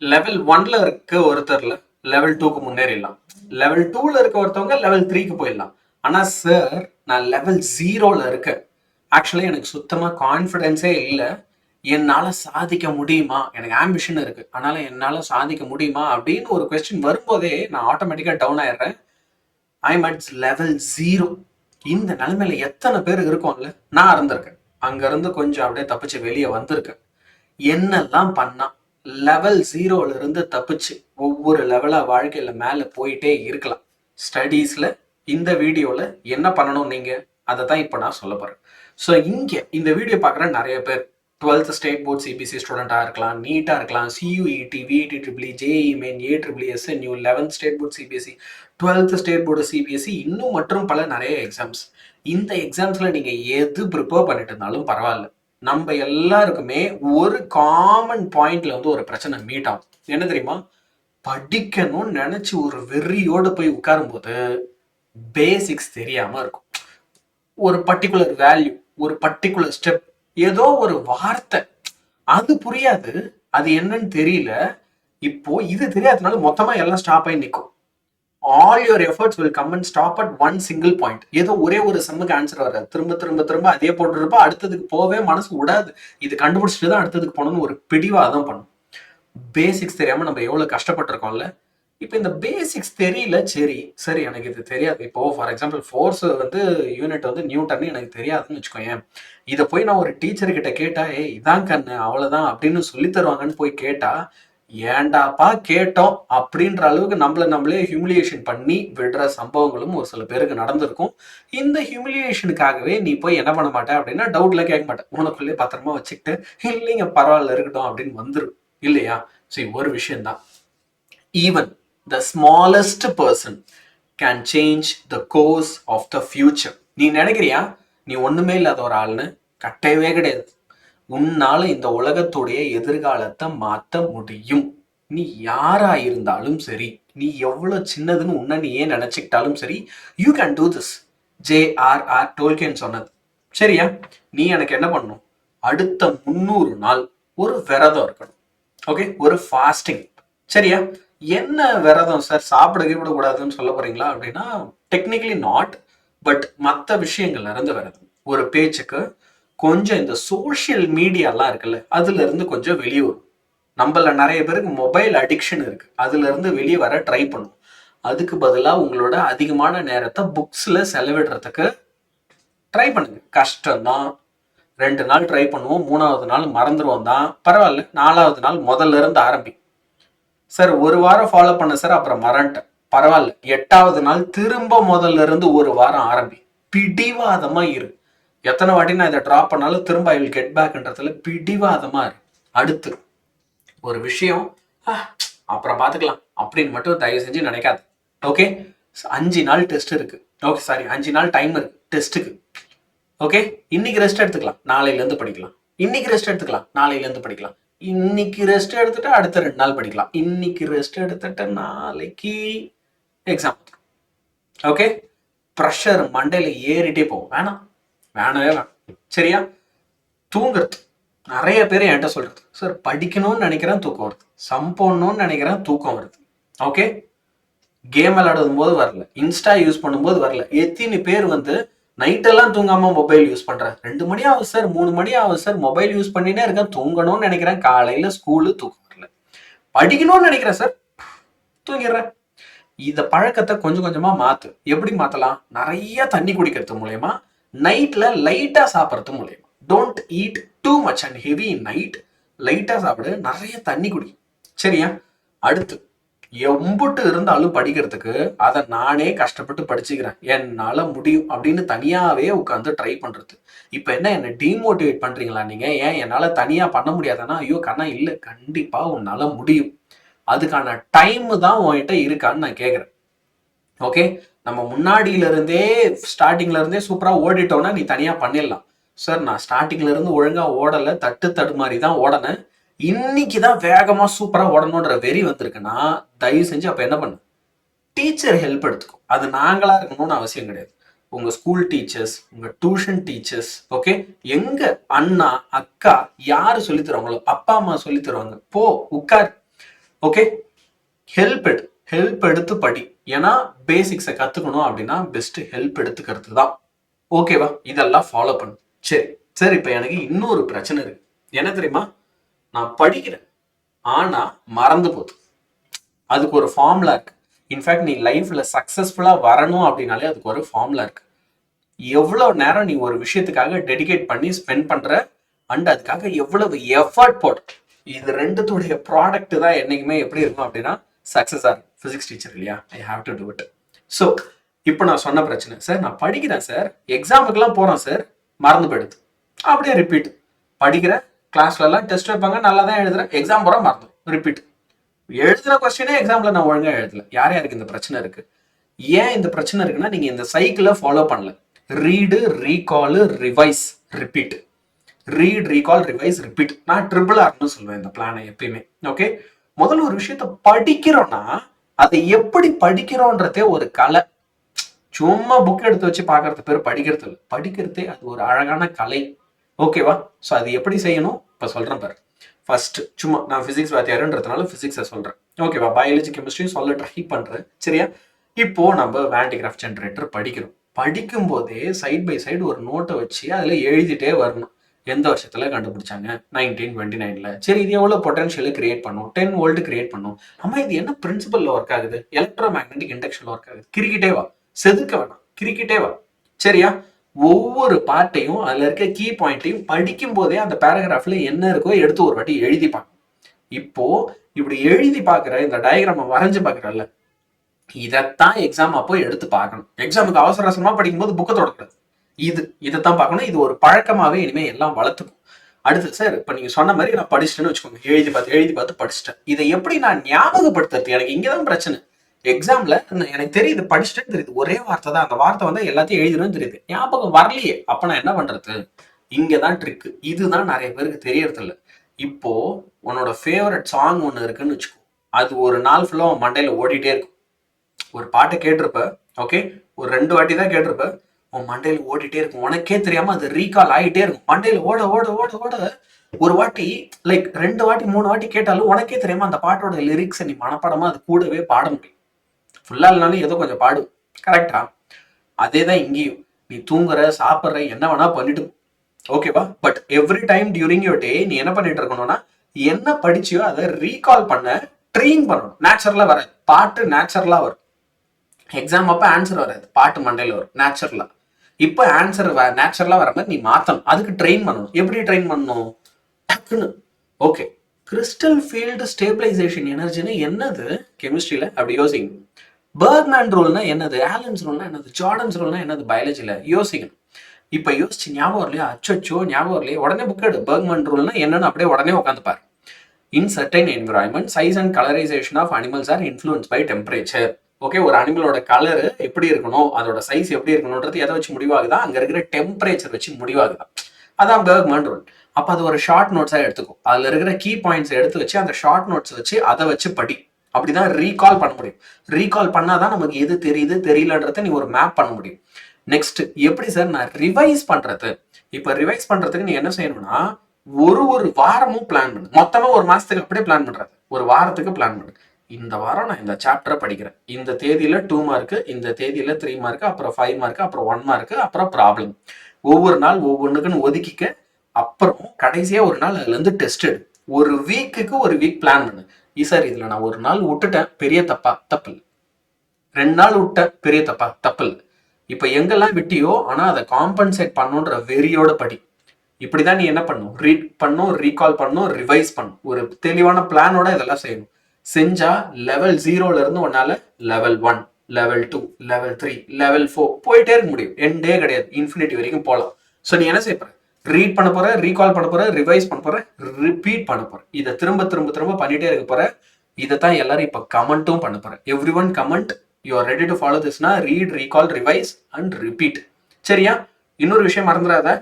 Level 1ல இருக்க ஒருத்தர்ல level 2க்கு முன்னேறிடலாம். Level 2ல இருக்க ஒருத்தவங்க லெவல் 3க்கு போயிடலாம். ஆனா சார், நான் லெவல் 0ல இருக்கேன். ஆக்சுவலி எனக்கு சுத்தமா கான்ஃபிடென்ஸே இல்ல. என்னால சாதிக்க முடியுமா? எனக்கு ஆம்பிஷன் இருக்கு. ஆனால என்னால சாதிக்க முடியுமா? அப்படின்னு ஒரு கொஸ்டின் வரும்போதே நான் ஆட்டோமேட்டிக்கா டவுன் ஆயிடுறேன். I'm at level 0. இந்த நிலைமையில எத்தனை பேர் இருக்கோம்ல? நான் இருந்திருக்கேன். அங்க இருந்து கொஞ்சம் அப்படியே தப்பிச்சு வெளியே வந்திருக்கேன். என்னெல்லாம் பண்ணா லெவல் 0ல இருந்து தப்பிச்சு ஒவ்வொரு லெவலா வாழ்க்கையில மேல போயிட்டே இருக்கலாம். ஸ்டடீஸ்ல இந்த வீடியோல என்ன பண்ணணும் நீங்க, அதை தான் இப்போ நான் சொல்ல போறேன். ஸோ இங்க இந்த வீடியோ பார்க்குற நிறைய பேர் 12th ஸ்டேட் போர்ட் சிபிஎஸ்சி ஸ்டூடெண்டாக இருக்கலாம், நீட்டாக இருக்கலாம், CUET, VIT triple JEE main, ஏஇஇஎஸ்என்யூ, 11th state board CBSE, 12th state board CBSE, இன்னும் மற்றும் பல நிறைய எக்ஸாம்ஸ். இந்த எக்ஸாம்ஸ்ல நீங்க எது ப்ரிப்பேர் பண்ணிட்டு இருந்தாலும் பரவாயில்ல, நம்ம எல்லாருக்குமே ஒரு காமன் பாயிண்ட்ல வந்து ஒரு பிரச்சனை மீட் ஆகும். என்ன தெரியுமா? படிக்கணும்னு நினைச்சு ஒரு வெறியோடு போய் உட்காரும் போது பேசிக்ஸ் தெரியாம இருக்கும். ஒரு பர்டிகுலர் வேல்யூ, ஒரு பர்டிகுலர் ஸ்டெப், ஏதோ ஒரு வார்த்தை அது புரியாது, அது என்னன்னு தெரியல. இப்போ இது தெரியாதனால மொத்தமா எல்லாம் ஸ்டாப் ஆகி நிற்கும். all your efforts will come and stop at one single point. ஏதோ ஒரே ஒரு செம்முக்கு ஆன்சர் வராது, திரும்ப திரும்ப திரும்ப அதே போட்டுருப்பா, அடுத்ததுக்கு போவே மனசு விடாது. இது கண்டுபிடிச்சிட்டு தான் அடுத்ததுக்கு போகணும்னு ஒரு பிடிவாதம் பண்ணும். பேசிக்ஸ் தெரியாம நம்ம எவ்வளவு கஷ்டப்பட்டிருக்கோம்ல. இப்போ இந்த பேசிக்ஸ் தெரியல, சரி எனக்கு இது தெரியாது. இப்போ ஃபார் எக்ஸாம்பிள் ஃபோர்ஸ் வந்து யூனிட் வந்து நியூட்டன் எனக்கு தெரியாதுன்னு வச்சுக்கோயேன். இதை போய் நான் ஒரு டீச்சர் கிட்ட கேட்டா, இதான் கண்ணு அவ்வளவுதான் அப்படின்னு சொல்லி தருவாங்கன்னு போய் கேட்டா, ஏண்டாப்பா கேட்டோம் அப்படின்ற அளவுக்கு நம்மளே ஹியூமிலியேஷன் பண்ணி விடுற சம்பவங்களும் ஒரு சில பேருக்கு நடந்திருக்கும். இந்த ஹியூமிலியேஷனுக்காகவே நீ போய் என்ன பண்ண மாட்டேன் அப்படின்னா, டவுட்ல கேட்க மாட்டேன், உனக்குள்ளே பத்திரமா வச்சுக்கிட்டு இல்லைங்க பரவாயில்ல இருக்கட்டும் அப்படின்னு வந்துடும் இல்லையா? சரி, ஒரு விஷயம்தான், even the smallest person can change the course of the future. நீ நினைக்கிறியா நீ ஒண்ணுமே இல்லாத ஒரு ஆள்னு? கட்டவே கிடையாது. உன்னால இந்த உலகத்துடைய எதிர்காலத்தை மாற்ற முடியும். நீ யாரா இருந்தாலும் சரி, நீ எவ்வளவு சின்னதுன்னு உன்னை நீ ஏன் நினைச்சுக்கிட்டாலும் சரி, you can do this. J R R Tolkien சொன்னது. சரியா? நீ எனக்கு என்ன பண்ணணும்? அடுத்த 300 நாள் ஒரு விரதம் இருக்கணும். ஓகே, ஒரு ஃபாஸ்டிங். சரியா? என்ன விரதம் சார், சாப்பிடவே கூடாதுன்னு சொல்ல போறீங்களா அப்படின்னா, டெக்னிக்கலி நாட், பட் மற்ற விஷயங்கள்ல இருந்து விரதம். ஒரு பேச்சுக்கு கொஞ்சம் இந்த சோஷியல் மீடியாலாம் இருக்குல்ல, அதுல இருந்து கொஞ்சம் வெளியே வரும். நம்மள நிறைய பேருக்கு மொபைல் அடிக்ஷன் இருக்கு, அதுல இருந்து வெளியே வர ட்ரை பண்ணும். அதுக்கு பதிலாக உங்களோட அதிகமான நேரத்தை புக்ஸ்ல செலவிடுறதுக்கு ட்ரை பண்ணுங்க. கஷ்டம்தான், 2 நாள் ட்ரை பண்ணுவோம், 3வது நாள் மறந்துடுவோம் தான், பரவாயில்ல. 4வது நாள் முதல்ல இருந்து ஆரம்பி. சார் 1 வாரம் ஃபாலோ பண்ண சார், அப்புறம் மறந்துட்டேன், பரவாயில்ல. 8வது நாள் திரும்ப முதல்ல இருந்து 1 வாரம் ஆரம்பி. பிடிவாதமா இரு. எத்தனை வாட்டி நான் இதை ட்ராப் பண்ணாலும் திரும்ப ஐ வில் கெட் பேக்ன்றதுல பிடிவாதமா இரு. அடுத்து ஒரு விஷயம், அப்புறம் பார்த்துக்கலாம் அப்படின்னு மட்டும் தயவு செஞ்சு நினைக்காது. ஓகே, 5 நாள் டெஸ்ட் இருக்கு. ஓகே சாரி, 5 நாள் டைம் இருக்கு டெஸ்ட்டுக்கு. ஓகே, இன்னைக்கு ரெஸ்ட் எடுத்துக்கலாம், நாளையில இருந்து படிக்கலாம். இன்னைக்கு ரெஸ்ட் எடுத்துக்கலாம், நாளையில இருந்து படிக்கலாம். இன்னைக்கு ரெஸ்ட் எடுத்துட்டு அடுத்த 2 நாள் படிக்கலாம். இன்னைக்கு ரெஸ்ட் எடுத்துட்டு நாளைக்கு எக்ஸாம். ஓகே, ப்ரெஷர் மண்டையில ஏறிட்டே போகும். வேணவே வேணாம். சரியா? தூங்குறது. நிறைய பேர் என்கிட்ட சொல்றது, சார் படிக்கணும்னு நினைக்கிறேன் தூக்கம் வருது, சம் போடணும்னு நினைக்கிறேன் தூக்கம் வருது. ஓகே, கேம் விளையாடும் போது வரல, இன்ஸ்டா யூஸ் பண்ணும்போது வரல. எத்தனை பேர் வந்து நைட்டெல்லாம் தூங்காம மொபைல் யூஸ் பண்றேன், 2 மணி ஆகுது சார், 3 மணி ஆகுது சார், மொபைல் யூஸ் பண்ணினே இருக்கேன், தூங்கணும்னு நினைக்கிறேன், காலையில ஸ்கூலு தூக்கம் வரல. படிக்கணும்னு நினைக்கிறேன் சார், தூங்கிடுறேன். இந்த பழக்கத்தை கொஞ்சம் கொஞ்சமா மாத்து. எப்படி மாத்தலாம்? நிறைய தண்ணி குடிக்கிறது மூலயமா, நைட்ல லைட்டா சாப்பிட்றது மூலயமா. Don't eat too much and heavy in night. லைட்டா சாப்பிடு, நிறைய தண்ணி குடி. சரியா? அடுத்து, எம்புட்டு இருந்தாலும் படிக்கிறதுக்கு அதை நானே கஷ்டப்பட்டு படிச்சுக்கிறேன், என்னால முடியும் அப்படின்னு தனியாவே உட்காந்து ட்ரை பண்றது. இப்ப என்ன டிமோட்டிவேட் பண்றீங்களா நீங்க? ஏன் என்னால தனியா பண்ண முடியாதானா? ஐயோ கண்ணா, இல்ல, கண்டிப்பா உன்னால முடியும். அதுக்கான டைம் தான் உன்கிட்ட இருக்கான்னு நான் கேட்குறேன். ஓகே, நம்ம முன்னாடியில இருந்தே ஸ்டார்டிங்ல இருந்தே சூப்பரா ஓடிட்டோம்னா நீ தனியா பண்ணிடலாம். சார் நான் ஸ்டார்டிங்ல இருந்து ஒழுங்கா ஓடல, தட்டு மாதிரி தான் ஓடனேன், இன்னைக்கு தான் வேகமா சூப்பரா ஓடணுன்ற வெறி வந்திருக்குன்னா தயவு செஞ்சு அப்ப என்ன பண்ணு, டீச்சர் ஹெல்ப் எடுத்துக்கும். அது நாங்களா இருக்கணும்னு அவசியம் கிடையாது. உங்க ஸ்கூல் டீச்சர்ஸ், உங்க டியூஷன் டீச்சர்ஸ், ஓகே, எங்க அண்ணா அக்கா யாரு சொல்லி தருவாங்களோ, அப்பா அம்மா சொல்லி தருவாங்க, போ உட்கார், ஓகே, ஹெல்ப் எடுத்து படி. ஏன்னா பேசிக்ஸை கத்துக்கணும் அப்படின்னா பெஸ்ட் ஹெல்ப் எடுத்துக்கிறது தான். ஓகேவா, இதெல்லாம் ஃபாலோ பண்ணு. சரி சரி, இப்ப எனக்கு இன்னொரு பிரச்சனை இருக்கு. என்ன தெரியுமா? நான் படிக்கிறேன், ஆனா மறந்து போகுது. அதுக்கு ஒரு ஃபார்முலா இருக்கு. இன்ஃபேக்ட் நீ லைஃப்ல சக்சஸ்ஃபுல்லா வரணும் அப்படின்னாலே அதுக்கு ஒரு ஃபார்முலா இருக்கு. எவ்வளவு நேரம் நீ ஒரு விஷயத்துக்காக டெடிகேட் பண்ணி ஸ்பெண்ட் பண்ற அண்ட் அதுக்காக எவ்வளவு எஃபர்ட் போடு, இது ரெண்டுத்துடைய ப்ராடக்ட் தான் என்னைக்குமே எப்படி இருக்கும் அப்படின்னா சக்சஸ் ஆகும். பிசிக்ஸ் டீச்சர் இல்லையா, I have to do it. So இப்போ நான் சொன்ன பிரச்சனை, சார் நான் படிக்கிறேன் சார், எக்ஸாமுக்குலாம் போறேன் சார், மறந்து போயிடுது. அப்படியே ரிப்பீட். படிக்கிறேன், கிளாஸ்லலாம் டெஸ்ட் வைப்பாங்க, நல்லா தான் எழுதுறேன், எக்ஸாம் போற மறந்து ரிப்பீட். எழுதுன கொஸ்டினே எக்ஸாம்ல நான் ஒழுங்கா எழுதல. யார் யாருக்கு இந்த பிரச்சனை இருக்கு? ஏன் இந்த பிரச்சனை இருக்குன்னா நீங்க இந்த சைக்கிளை ஃபாலோ பண்ணல. Read, recall, revise, repeat. Read, recall, revise, repeat. நான் ட்ரிபிள் ஆர்னு சொல்லுவேன் இந்த பிளானை எப்பயுமே. ஓகே, முதல்ல ஒரு விஷயத்த படிக்கிறோம்னா அதை எப்படி படிக்கிறோன்றதே ஒரு கலை. சும்மா புக் எடுத்து வச்சு பாக்குறது பேர் படிக்கிறது இல்லை. படிக்கிறதே அது ஒரு அழகான கலை. ஓகேவா? ஸோ அது எப்படி செய்யணும் இப்ப சொல்றேன் பாரு. ஃபர்ஸ்ட் சும்மா நான் பிசிக்ஸ் வாத்தியாருன்றதுனால பிசிக்ஸை சொல்றேன். ஓகேவா? பயாலஜி, கெமிஸ்ட்ரி சொல்ல ட்ரை பண்றேன். சரியா? இப்போ நம்ம வேண்டிகிராஃப் ஜென்ரேட்டர் படிக்கிறோம். படிக்கும் போதே சைட் பை சைடு ஒரு நோட்டை வச்சு அதுல எழுதிட்டே வரணும். எந்த வருஷத்துல கண்டுபிடிச்சாங்க? 1929ல. சரி, இது எவ்வளவு பொட்டன்ஷியல் கிரியேட் பண்ணும்? 10 வோல்ட் கிரியேட் பண்ணும். ஆமா, இது என்ன பிரின்சிபல்ல ஒர்க் ஆகுது? எலக்ட்ரோ மேக்னெட்டிக் இண்டக்ஷன்ல ஒர்க் ஆகுது. கிரிக்கிட்டே வா, செதுக்க வேணாம், கிரிக்கிட்டே வா. சரியா? ஒவ்வொரு பார்ட்டையும் அதுல இருக்க கீ பாயிண்ட்டையும் படிக்கும் போதே அந்த பேராகிராஃப்ல என்ன இருக்கோ எடுத்து ஒரு வாட்டி எழுதிப்பாங்க. இப்போ இப்படி எழுதி பாக்குற இந்த டயக்ராம வரைஞ்சு பாக்குறல்ல, இதைத்தான் எக்ஸாம் அப்போ எடுத்து பார்க்கணும். எக்ஸாமுக்கு அவசர அவசரமா படிக்கும்போது புக்கை தொடக்கூடாது. இதைத்தான் பார்க்கணும். இது ஒரு பழக்கமாவே இனிமே எல்லாம் வளர்த்துக்கும். அடுத்து சார், இப்ப நீங்க சொன்ன மாதிரி நான் படிச்சுட்டேன்னு வச்சுக்கோங்க, எழுதி பார்த்து படிச்சுட்டேன். இதை எப்படி நான் ஞாபகப்படுத்துறது? எனக்கு இங்கதான் பிரச்சனை. எக்ஸாம்ல எனக்கு தெரியுது, படிச்சுட்டேன்னு தெரியுது, ஒரே வார்த்தை தான், அந்த வார்த்தை வந்து எல்லாத்தையும் எழுதிடும் தெரியுது, ஞாபகம் வரலையே. அப்ப நான் என்ன பண்றது? இங்கதான் ட்ரிக். இதுதான் நிறைய பேருக்கு தெரியறது இல்லை. இப்போ உன்னோட ஃபேவரட் சாங் ஒண்ணு இருக்குன்னு வச்சுக்கோ, அது ஒரு நாள் ஃபுல்லா உன் மண்டையில ஓடிட்டே இருக்கும். ஒரு பாட்டை கேட்டிருப்ப, ஓகே, ஒரு 2 வாட்டி தான் கேட்டிருப்ப, உன் மண்டையில ஓடிட்டே இருக்கும். உனக்கே தெரியாம அது ரீகால் ஆகிட்டே இருக்கும். மண்டையில ஓட ஓட ஓட ஓட ஒரு வாட்டி, லைக் 2 வாட்டி 3 வாட்டி கேட்டாலும் உனக்கே தெரியாம அந்த பாட்டோட லிரிக்ஸை நீ மனப்பாடமா அது கூடவே பாட முடியும். ஃபுல்லா இல்லைனாலும் ஏதோ கொஞ்சம் பாடு. கரெக்டா? அதே தான் இங்கேயும். நீ தூங்குற, சாப்பிட்ற, என்ன வேணா பண்ணிட்டு, ஓகேவா? But every time during your day நீ என்ன பண்ணிட்டு இருக்கணும்னா, என்ன படிச்சியோ அதை ரீகால் பண்ண ட்ரெயின் பண்ணணும். நேச்சுரலா வராது, பாட்டு நேச்சுரலா வரும். எக்ஸாம் அப்ப ஆன்சர் வராது, பாட்டு மண்டையில வரும் நேச்சுரலா. இப்போ ஆன்சர் நேச்சுரலா வர மாதிரி நீ மாத்தணும். அதுக்கு ட்ரெயின் பண்ணணும். எப்படி ட்ரெயின் பண்ணணும்? டக்குன்னு. ஓகே, கிறிஸ்டல் ஃபீல்டு ஸ்டேபிளைசேஷன் எனர்ஜின்னு என்னது கெமிஸ்ட்ரியில? அப்படி யோசிக்கணும். பர்க்மேன் ரூல்னா என்னது? ஆலன்ஸ் ரூல்னா என்னது? ஜார்டன்ஸ் ரூல்னா என்னது பயாலஜில? யோசிக்கணும். இப்ப யோசிச்சு ஞாபகம் இல்லையா? அச்சோ ஞாபகம் இல்லையா? உடனே புக் எடு. பர்க்மேன் ரூல்னா என்னன்னு அப்படியே உடனே உட்காந்து பாரு. In certain environment, size and colourisation of animals are influence by temperature. Okay, ஒரு அனிமலோட கலர் எப்படி இருக்கணும், அதோட சைஸ் எப்படி இருக்கணும்ன்றது எதை வச்சு முடிவாகுதா? அங்க இருக்கிற டெம்பரேச்சர் வச்சு முடிவாகுதா? அதான் பர்க்மேன் ரூல். அப்ப அது ஒரு ஷார்ட் நோட்ஸா எடுத்துக்கும். அதுல இருக்கிற கீ பாயிண்ட்ஸ் எடுத்து வச்சு அந்த ஷார்ட் நோட்ஸ் வச்சு அதை வச்சு படி. அப்படிதான் ரீகால் பண்ண முடியும். ரீகால் பண்ணாதான் நமக்கு எது தெரியுது தெரியலன்றத நீ ஒரு மேப் பண்ண முடியும். நெக்ஸ்ட், எப்படி சார் நான் ரிவைஸ் பண்றது? இப்ப ரிவைஸ் பண்றதுக்கு நீ என்ன செய்யணும்னா, ஒரு வாரமும் பிளான் பண்ணு. மொத்தமா ஒரு மாசத்துக்கு அப்படியே பிளான் பண்றது, ஒரு வாரத்துக்கு பிளான் பண்ணு. இந்த வாரம் நான் இந்த சாப்டரை படிக்கிறேன், இந்த தேதியில 2 மார்க்கு, இந்த தேதியில 3 மார்க்கு, அப்புறம் 5 மார்க்கு, அப்புறம் 1 மார்க்கு, அப்புறம் ப்ராப்ளம். ஒவ்வொரு நாள் ஒவ்வொன்றுக்குன்னு ஒதுக்கிக்க. அப்புறம் கடைசியா ஒரு நாள் அதுல இருந்து டெஸ்ட் எடு. ஒரு வீக்குக்கு ஒரு வீக் பிளான் பண்ணு. சார் இதுல நான் ஒரு நாள் விட்டுட்டேன், பெரிய தப்பா? தப்பு இல்லை. 2 நாள் விட்டேன், பெரிய தப்பா? தப்பு இல்லை. இப்ப எங்கெல்லாம் விட்டியோ ஆனா அதை காம்பன்சேட் பண்ணுன்ற வெறியோட படி. இப்படிதான் நீ என்ன பண்ணும்? ரீட் பண்ணும், ரீகால் பண்ணும், ரிவைஸ் பண்ணும். ஒரு தெளிவான பிளானோட இதெல்லாம் செய்யணும். செஞ்சா லெவல் 0ல இருந்து உன்னால லெவல் 1, லெவல் 2, லெவல் 3, லெவல் 4 போயிட்டே இருக்க முடியும். எண்டே கிடையாது, இன்ஃபினிட்டி வரைக்கும் போகலாம். ஸோ நீ என்ன செய்ய போற? ரீட் பண்ண போற, ரீகால் பண்ண போற, ரிவைஸ் பண்ண போற, ரிப்பீட் பண்ண போற. இதை திரும்ப திரும்ப திரும்ப பண்ணிட்டே இருக்க போற. இதைத்தான் எல்லாரும் இப்ப கமெண்ட்டும் பண்ண போற. Every one comment, you are ready to follow திஸ்னா read, recall, revise and repeat. சரியா? இன்னொரு விஷயம் மறந்துடாத,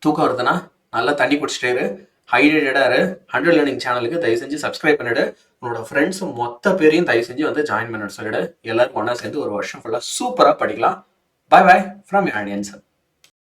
தூக்கம் வருதுன்னா நல்லா தண்ணி குடிச்சிட்டே இரு, ஹைட்ரேட்டடா இரு. 100 லேர்னிங் சேனலுக்கு தயவு செஞ்சு சப்ஸ்கிரைப் பண்ணிடு. உன்னோட ஃப்ரெண்ட்ஸ் மொத்த பேரையும் தயவு செஞ்சு வந்து ஜாயின் பண்ணிட்டு சொல்லிடு. எல்லாரும் ஒன்னா சேர்ந்து ஒரு வருஷம் ஃபுல்லா சூப்பரா படிக்கலாம். Bye bye from your audience.